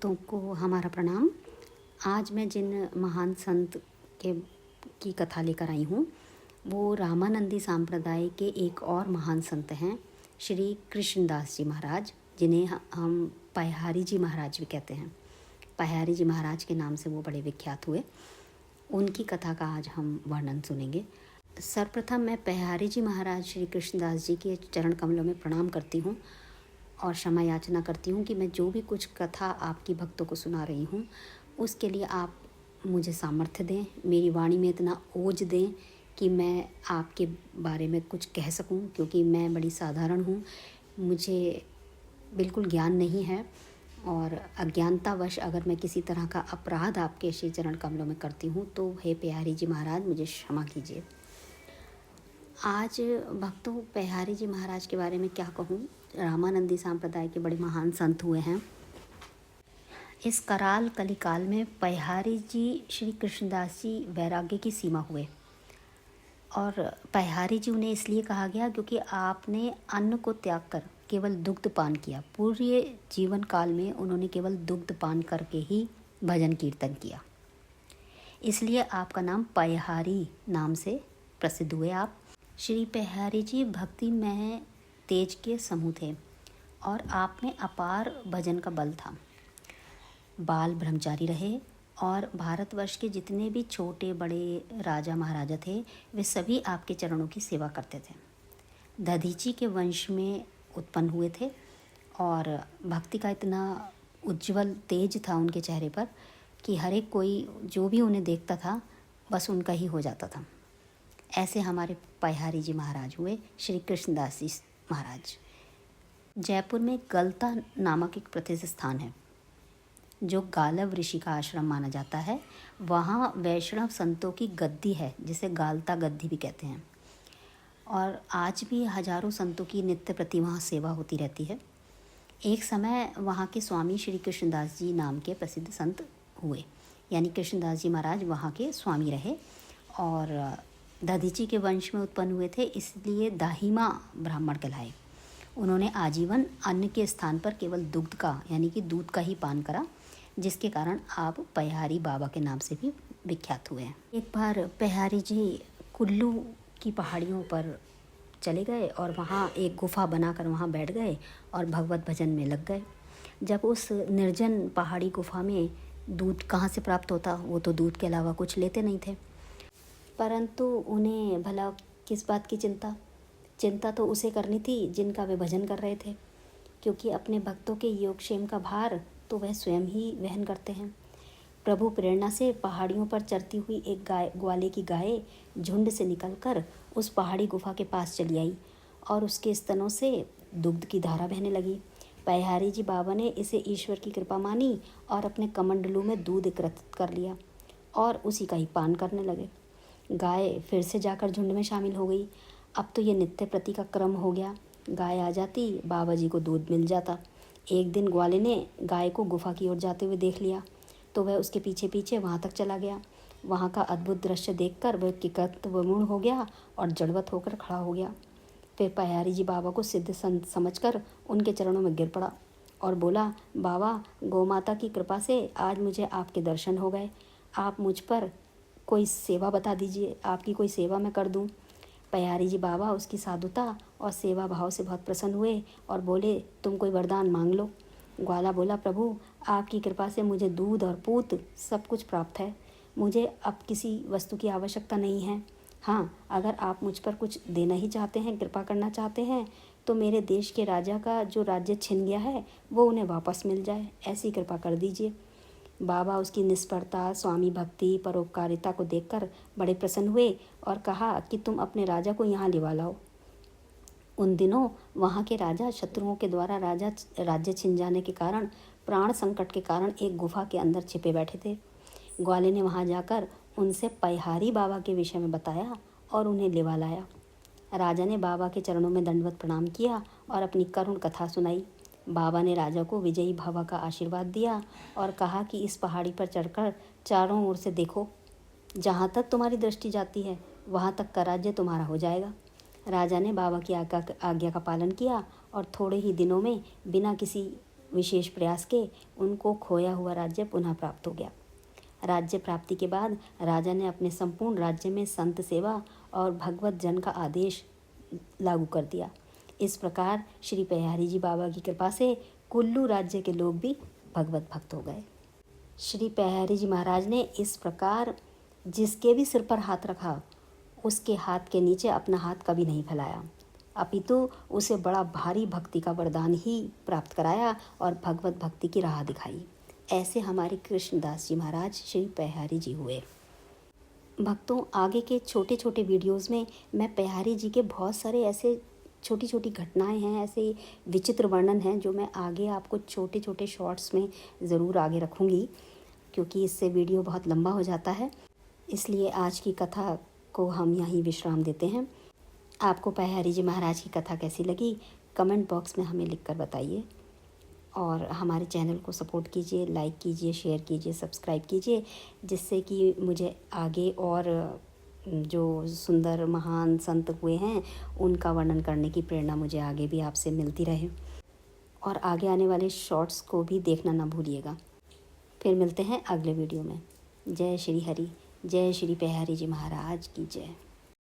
भक्तों को हमारा प्रणाम। आज मैं जिन महान संत की कथा लेकर आई हूँ वो रामानंदी संप्रदाय के एक और महान संत हैं, श्री कृष्णदास जी महाराज, जिन्हें हम पयहारी जी महाराज भी कहते हैं। पयहारी जी महाराज के नाम से वो बड़े विख्यात हुए। उनकी कथा का आज हम वर्णन सुनेंगे। सर्वप्रथम मैं पयहारी जी महाराज श्री कृष्णदास जी के चरण कमलों में प्रणाम करती हूँ और क्षमा याचना करती हूँ कि मैं जो भी कुछ कथा आपकी भक्तों को सुना रही हूँ उसके लिए आप मुझे सामर्थ्य दें, मेरी वाणी में इतना ओज दें कि मैं आपके बारे में कुछ कह सकूं, क्योंकि मैं बड़ी साधारण हूँ, मुझे बिल्कुल ज्ञान नहीं है और अज्ञानतावश अगर मैं किसी तरह का अपराध आपके श्री चरण कमलों में करती हूँ तो हे पयहारी जी महाराज मुझे क्षमा कीजिए। आज भक्तों पयहारी जी महाराज के बारे में क्या कहूँ। रामानंदी संप्रदाय के बड़े महान संत हुए हैं। इस कराल कलिकाल में पयहारी जी श्री कृष्णदास जी वैराग्य की सीमा हुए और पयहारी जी उन्हें इसलिए कहा गया क्योंकि आपने अन्न को त्याग कर केवल दुग्ध पान किया। पूरे जीवन काल में उन्होंने केवल दुग्ध पान करके ही भजन कीर्तन किया, इसलिए आपका नाम पयहारी नाम से प्रसिद्ध हुए। आप श्री पयहारी जी भक्ति में तेज के समूह थे और आप में अपार भजन का बल था। बाल ब्रह्मचारी रहे और भारतवर्ष के जितने भी छोटे बड़े राजा महाराजा थे वे सभी आपके चरणों की सेवा करते थे। दधीची के वंश में उत्पन्न हुए थे और भक्ति का इतना उज्जवल तेज था उनके चेहरे पर कि हर एक कोई जो भी उन्हें देखता था बस उनका ही हो जाता था। ऐसे हमारे पयहारी जी महाराज हुए, श्री कृष्णदास जी महाराज। जयपुर में गलता नामक एक प्रसिद्ध स्थान है जो गालव ऋषि का आश्रम माना जाता है। वहाँ वैष्णव संतों की गद्दी है जिसे गालता गद्दी भी कहते हैं और आज भी हजारों संतों की नित्य प्रति वहाँ सेवा होती रहती है। एक समय वहाँ के स्वामी श्री कृष्णदास जी नाम के प्रसिद्ध संत हुए, यानी कृष्णदास जी महाराज वहाँ के स्वामी रहे और दधीची के वंश में उत्पन्न हुए थे, इसलिए दाहिमा ब्राह्मण कहलाए। उन्होंने आजीवन अन्न के स्थान पर केवल दुग्ध का यानी कि दूध का ही पान करा, जिसके कारण आप पयहारी बाबा के नाम से भी विख्यात हुए हैं। एक बार पयहारी जी कुल्लू की पहाड़ियों पर चले गए और वहाँ एक गुफा बनाकर वहाँ बैठ गए और भगवत भजन में लग गए। जब उस निर्जन पहाड़ी गुफा में दूध कहाँ से प्राप्त होता, वो तो दूध के अलावा कुछ लेते नहीं थे, परंतु उन्हें भला किस बात की चिंता तो उसे करनी थी जिनका वे भजन कर रहे थे, क्योंकि अपने भक्तों के योगक्षेम का भार तो वह स्वयं ही वहन करते हैं। प्रभु प्रेरणा से पहाड़ियों पर चरती हुई एक ग्वाले की गाय झुंड से निकलकर उस पहाड़ी गुफा के पास चली आई और उसके स्तनों से दुग्ध की धारा बहने लगी। पयहारी जी बाबा ने इसे ईश्वर की कृपा मानी और अपने कमंडलू में दूध एकत्रित कर लिया और उसी का ही पान करने लगे। गाय फिर से जाकर झुंड में शामिल हो गई। अब तो ये नित्य प्रति का क्रम हो गया। गाय आ जाती, बाबा जी को दूध मिल जाता। एक दिन ग्वाले ने गाय को गुफा की ओर जाते हुए देख लिया तो वह उसके पीछे पीछे वहाँ तक चला गया। वहाँ का अद्भुत दृश्य देखकर वह किकत्वमूढ़ हो गया और जड़वत होकर खड़ा हो गया। फिर पयहारी जी बाबा को सिद्ध संत समझकर उनके चरणों में गिर पड़ा और बोला, बाबा गौमाता की कृपा से आज मुझे आपके दर्शन हो गए, आप मुझ पर कोई सेवा बता दीजिए, आपकी कोई सेवा मैं कर दूं। पयहारी जी बाबा उसकी साधुता और सेवा भाव से बहुत प्रसन्न हुए और बोले, तुम कोई वरदान मांग लो। ग्वाला बोला, प्रभु आपकी कृपा से मुझे दूध और पूत सब कुछ प्राप्त है, मुझे अब किसी वस्तु की आवश्यकता नहीं है। हाँ, अगर आप मुझ पर कुछ देना ही चाहते हैं, कृपा करना चाहते हैं, तो मेरे देश के राजा का जो राज्य छिन गया है वो उन्हें वापस मिल जाए, ऐसी कृपा कर दीजिए। बाबा उसकी निष्परता, स्वामी भक्ति, परोपकारिता को देखकर बड़े प्रसन्न हुए और कहा कि तुम अपने राजा को यहाँ लिवा लाओ। उन दिनों वहाँ के राजा शत्रुओं के द्वारा राज्य छिन जाने के कारण, प्राण संकट के कारण एक गुफा के अंदर छिपे बैठे थे। ग्वाले ने वहाँ जाकर उनसे पयहारी बाबा के विषय में बताया और उन्हें लिवा लाया। राजा ने बाबा के चरणों में दंडवत प्रणाम किया और अपनी करुण कथा सुनाई। बाबा ने राजा को विजयी भव का आशीर्वाद दिया और कहा कि इस पहाड़ी पर चढ़कर चारों ओर से देखो, जहाँ तक तुम्हारी दृष्टि जाती है वहाँ तक का राज्य तुम्हारा हो जाएगा। राजा ने बाबा की आज्ञा का पालन किया और थोड़े ही दिनों में बिना किसी विशेष प्रयास के उनको खोया हुआ राज्य पुनः प्राप्त हो गया। राज्य प्राप्ति के बाद राजा ने अपने संपूर्ण राज्य में संत सेवा और भगवत जन का आदेश लागू कर दिया। इस प्रकार श्री पयहारी जी बाबा की कृपा से कुल्लू राज्य के लोग भी भगवत भक्त हो गए। श्री पयहारी जी महाराज ने इस प्रकार जिसके भी सिर पर हाथ रखा उसके हाथ के नीचे अपना हाथ कभी नहीं फैलाया, अपितु उसे बड़ा भारी भक्ति का वरदान ही प्राप्त कराया और भगवत भक्ति की राह दिखाई। ऐसे हमारे कृष्णदास जी महाराज श्री पयहारी जी हुए। भक्तों, आगे के छोटे छोटे वीडियोस में मैं पयहारी जी के बहुत सारे ऐसे छोटी छोटी घटनाएं हैं, ऐसे विचित्र वर्णन हैं जो मैं आगे आपको छोटे छोटे शॉर्ट्स में ज़रूर आगे रखूँगी, क्योंकि इससे वीडियो बहुत लंबा हो जाता है। इसलिए आज की कथा को हम यहीं विश्राम देते हैं। आपको पयहारी जी महाराज की कथा कैसी लगी कमेंट बॉक्स में हमें लिखकर बताइए, और हमारे चैनल को सपोर्ट कीजिए, लाइक कीजिए, शेयर कीजिए, सब्सक्राइब कीजिए, जिससे कि मुझे आगे और जो सुंदर महान संत हुए हैं उनका वर्णन करने की प्रेरणा मुझे आगे भी आपसे मिलती रहे। और आगे आने वाले शॉर्ट्स को भी देखना ना भूलिएगा। फिर मिलते हैं अगले वीडियो में। जय श्री हरि, जय श्री पयहारी जी महाराज की जय।